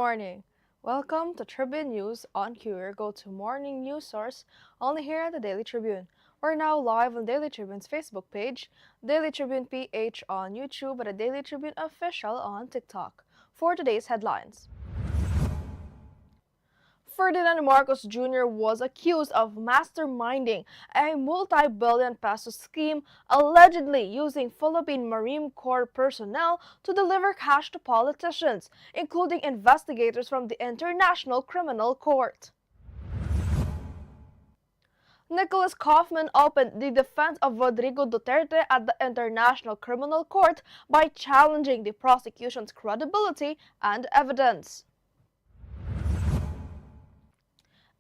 morning. Welcome to Tribune News on Q, your go-to morning news source, only here at the Daily Tribune. We're now live on Daily Tribune's Facebook page, Daily Tribune PH on YouTube, and the Daily Tribune Official on TikTok. For today's headlines. Ferdinand Marcos Jr. was accused of masterminding a multi-billion peso scheme allegedly using Philippine Marine Corps personnel to deliver cash to politicians, including investigators from the International Criminal Court. Nicholas Kaufman opened the defense of Rodrigo Duterte at the International Criminal Court by challenging the prosecution's credibility and evidence.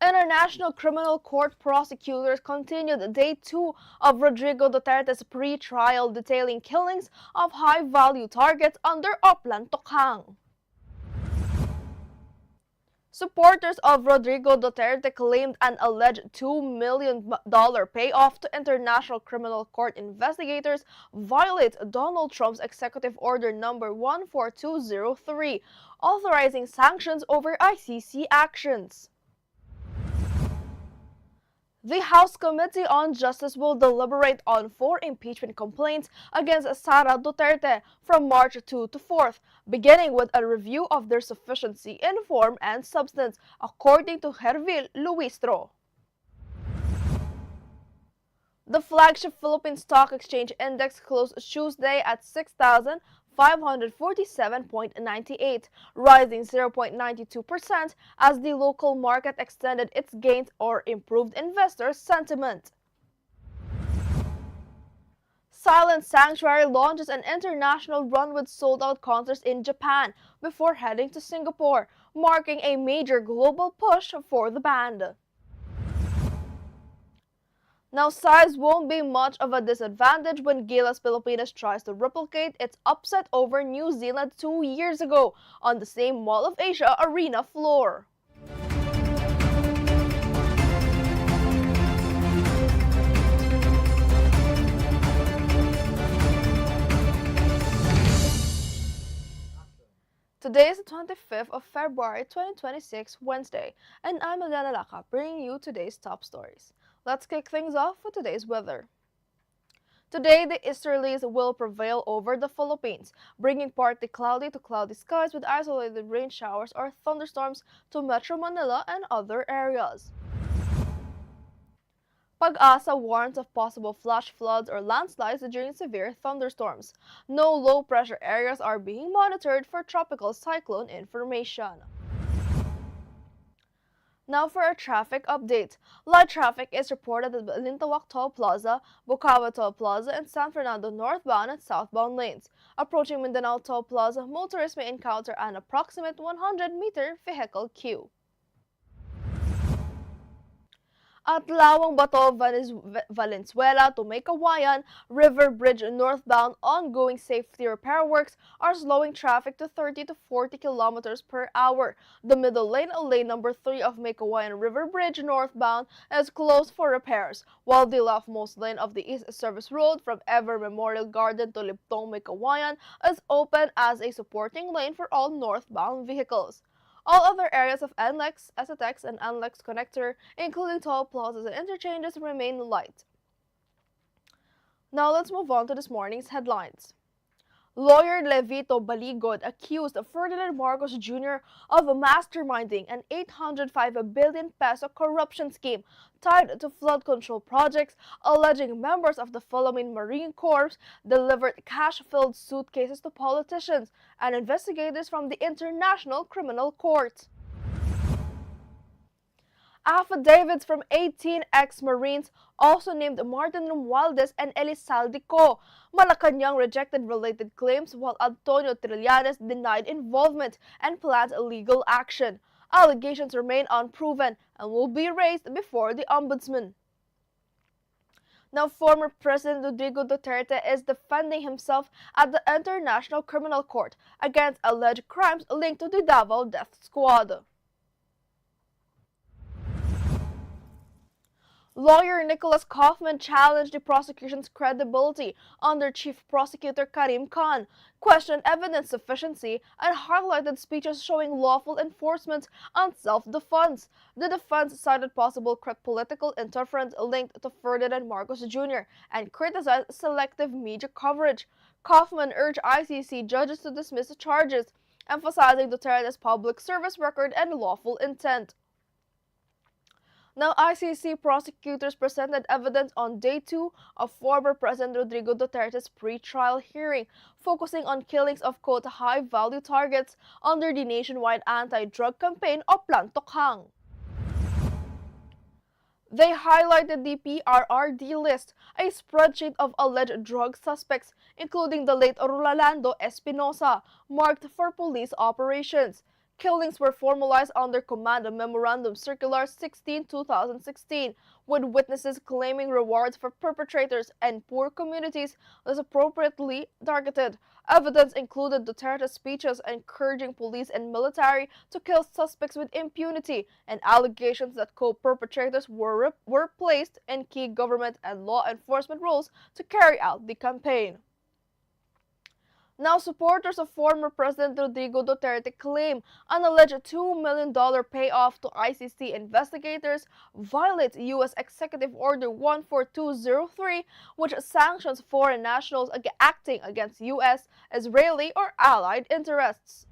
International Criminal Court prosecutors continued Day 2 of Rodrigo Duterte's pre-trial detailing killings of high-value targets under Oplan Tokhang. Supporters of Rodrigo Duterte claimed an alleged $2 million payoff to International Criminal Court investigators violates Donald Trump's Executive Order No. 14203, authorizing sanctions over ICC actions. The House Committee on Justice will deliberate on 4 impeachment complaints against Sara Duterte from March 2 to 4th, beginning with a review of their sufficiency in form and substance, according to Hervil Luistro. The flagship Philippine Stock Exchange Index closed Tuesday at 6,547.98, rising 0.92% as the local market extended its gains or improved investor sentiment. Silent Sanctuary launches an international run with sold-out concerts in Japan before heading to Singapore, marking a major global push for the band. Now, size won't be much of a disadvantage when Gilas Pilipinas tries to replicate its upset over New Zealand 2 years ago on the same Mall of Asia arena floor. Today is the 25th of February 2026, Wednesday, and I'm Eliana Lacap, bringing you today's top stories. Let's kick things off with today's weather. Today, the easterlies will prevail over the Philippines, bringing partly cloudy to cloudy skies with isolated rain showers or thunderstorms to Metro Manila and other areas. Pag-asa warns of possible flash floods or landslides during severe thunderstorms. No low-pressure areas are being monitored for tropical cyclone information. Now for a traffic update. Light traffic is reported at Balintawak Toll Plaza, Bukawa Toll Plaza, and San Fernando northbound and southbound lanes. Approaching Mindanao Toll Plaza, motorists may encounter an approximate 100-meter vehicle queue. At Lawang Bato, Valenzuela to Maykawayan River Bridge northbound, ongoing safety repair works are slowing traffic to 30 to 40 kilometers per hour. The middle lane, lane number 3 of Maykawayan River Bridge northbound, is closed for repairs, while the leftmost lane of the East Service Road from Ever Memorial Garden to Liptong Maykawayan is open as a supporting lane for all northbound vehicles. All other areas of NLEX, SATEX, and NLEX connector, including toll plazas and interchanges, remain light. Now let's move on to this morning's headlines. Lawyer Levito Baligod accused Ferdinand Marcos Jr. of masterminding an 805 billion peso corruption scheme tied to flood control projects, alleging members of the Philippine Marine Corps delivered cash-filled suitcases to politicians and investigators from the International Criminal Court. Affidavits from 18 ex-Marines, also named Martin Romualdez and Elizalde Co. Malacanang rejected related claims while Antonio Trillanes denied involvement and plans legal action. Allegations remain unproven and will be raised before the Ombudsman. Now, former President Rodrigo Duterte is defending himself at the International Criminal Court against alleged crimes linked to the Davao Death Squad. Lawyer Nicholas Kaufman challenged the prosecution's credibility under Chief Prosecutor Karim Khan, questioned evidence sufficiency, and highlighted speeches showing lawful enforcement and self-defense. The defense cited possible political interference linked to Ferdinand Marcos Jr. and criticized selective media coverage. Kaufman urged ICC judges to dismiss the charges, emphasizing Duterte's public service record and lawful intent. Now, ICC prosecutors presented evidence on day 2 of former President Rodrigo Duterte's pre-trial hearing, focusing on killings of, quote, high-value targets under the nationwide anti-drug campaign o Plan Tokhang. They highlighted the PRRD list, a spreadsheet of alleged drug suspects, including the late Rolando Espinosa, marked for police operations. Killings were formalized under Command Memorandum Circular 16/2016, with witnesses claiming rewards for perpetrators and poor communities as appropriately targeted. Evidence included Duterte's speeches encouraging police and military to kill suspects with impunity, and allegations that co-perpetrators were placed in key government and law enforcement roles to carry out the campaign. Now, supporters of former President Rodrigo Duterte claim an alleged $2 million payoff to ICC investigators violates U.S. Executive Order 14203, which sanctions foreign nationals acting against U.S., Israeli, or allied interests.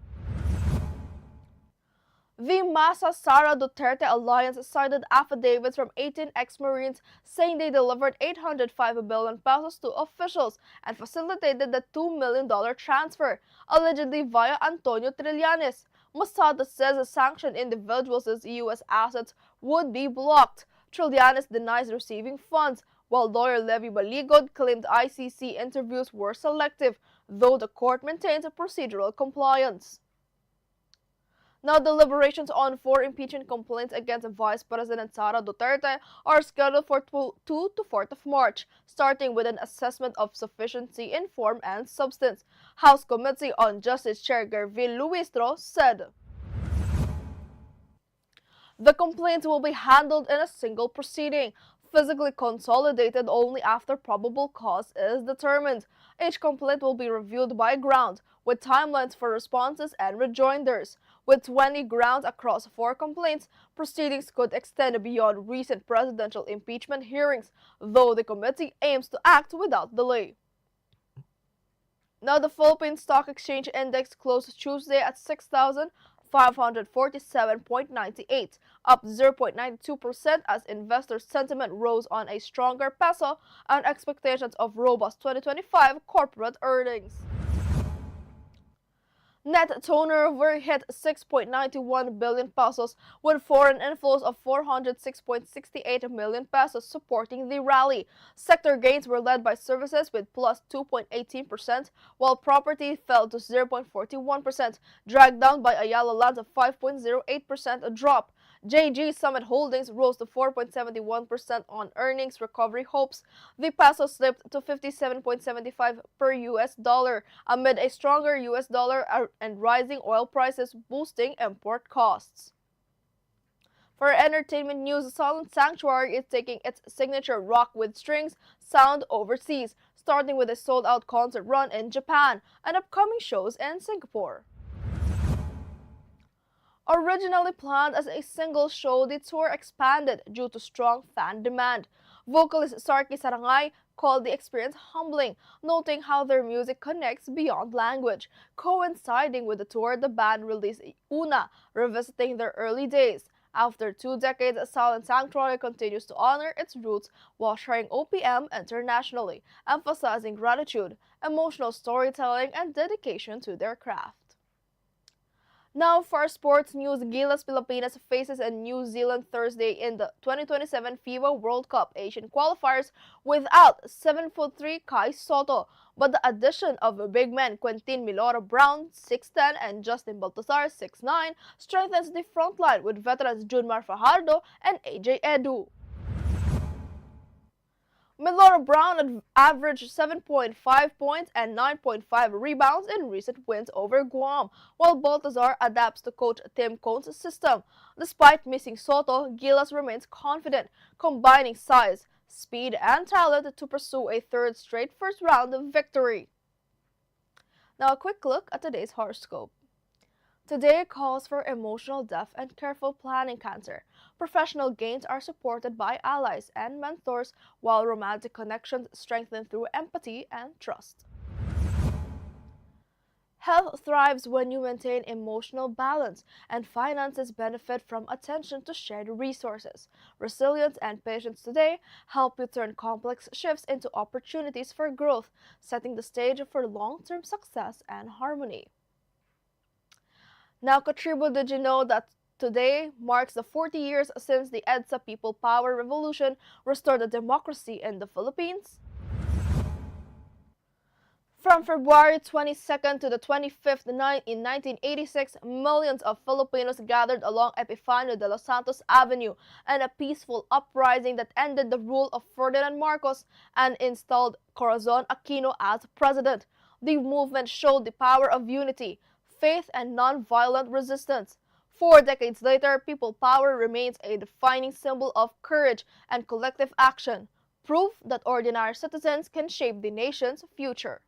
The Masa Sara Duterte Alliance cited affidavits from 18 ex-Marines saying they delivered 805 billion pesos to officials and facilitated the $2 million transfer, allegedly via Antonio Trillanes. Masada says sanctioned individuals' U.S. assets would be blocked. Trillanes denies receiving funds, while lawyer Levi Baligod claimed ICC interviews were selective, though the court maintains a procedural compliance. Now, deliberations on 4 impeachment complaints against Vice President Sara Duterte are scheduled for 2 to 4th of March, starting with an assessment of sufficiency in form and substance. House Committee on Justice Chair Gervil Luistro said the complaints will be handled in a single proceeding, physically consolidated only after probable cause is determined. Each complaint will be reviewed by ground, with timelines for responses and rejoinders. With 20 grounds across 4 complaints, proceedings could extend beyond recent presidential impeachment hearings, though the committee aims to act without delay. Now, the Philippine Stock Exchange Index closed Tuesday at 6,547.98, up 0.92% as investor sentiment rose on a stronger peso and expectations of robust 2025 corporate earnings. Net turnover hit 6.91 billion pesos, with foreign inflows of 406.68 million pesos supporting the rally. Sector gains were led by services with plus 2.18%, while property fell to 0.41%, dragged down by Ayala Lands of 5.08% drop. JG Summit Holdings rose to 4.71% on earnings recovery hopes. The peso slipped to 57.75 per US dollar amid a stronger US dollar and rising oil prices boosting import costs. For entertainment news, Silent Sanctuary is taking its signature rock with strings sound overseas, starting with a sold-out concert run in Japan and upcoming shows in Singapore. Originally planned as a single show, the tour expanded due to strong fan demand. Vocalist Sarky Sarangay called the experience humbling, noting how their music connects beyond language. Coinciding with the tour, the band released Una, revisiting their early days. After 2 decades, Silent Sanctuary continues to honor its roots while sharing OPM internationally, emphasizing gratitude, emotional storytelling, and dedication to their craft. Now, for sports news, Gilas Pilipinas faces in New Zealand Thursday in the 2027 FIBA World Cup Asian qualifiers without 7'3" Kai Soto, but the addition of big men Quentin Milora Brown, 6'10", and Justin Baltazar, 6'9", strengthens the front line with veterans Junmar Fajardo and AJ Edu. Milora Laura Brown averaged 7.5 points and 9.5 rebounds in recent wins over Guam, while Baltazar adapts to Coach Tim Cone's system. Despite missing Soto, Gilas remains confident, combining size, speed, and talent to pursue a third straight first-round victory. Now a quick look at today's horoscope. Today calls for emotional depth and careful planning, Cancer. Professional gains are supported by allies and mentors, while romantic connections strengthen through empathy and trust. Health thrives when you maintain emotional balance, and finances benefit from attention to shared resources. Resilience and patience today help you turn complex shifts into opportunities for growth, setting the stage for long-term success and harmony. Now, Tribune, did you know that today marks the 40 years since the EDSA People Power Revolution restored the democracy in the Philippines? From February 22nd to the 25th in 1986, millions of Filipinos gathered along Epifanio de los Santos Avenue in a peaceful uprising that ended the rule of Ferdinand Marcos and installed Corazon Aquino as president. The movement showed the power of unity, faith, and non-violent resistance. 4 decades later, people power remains a defining symbol of courage and collective action, proof that ordinary citizens can shape the nation's future.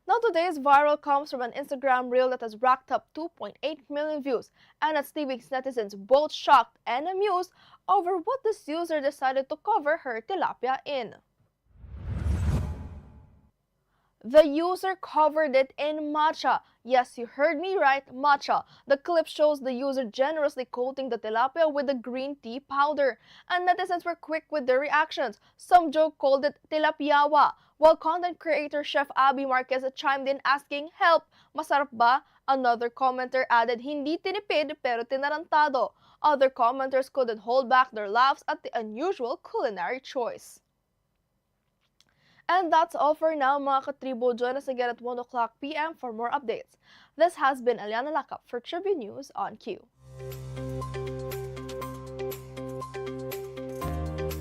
Now today's viral comes from an Instagram reel that has racked up 2.8 million views, and it's leaving netizens both shocked and amused over what this user decided to cover her tilapia in. The user covered it in matcha. Yes, you heard me right, matcha. The clip shows the user generously coating the tilapia with the green tea powder. And netizens were quick with their reactions. Some joke called it tilapiawa, while content creator Chef Abby Marquez chimed in asking, "Help! Masarap ba?" Another commenter added, "Hindi tinipid pero tinarantado." Other commenters couldn't hold back their laughs at the unusual culinary choice. And that's all for now, mga katribo. Join us again at 1 o'clock p.m. for more updates. This has been Eliana Lacap for Tribune News on Q.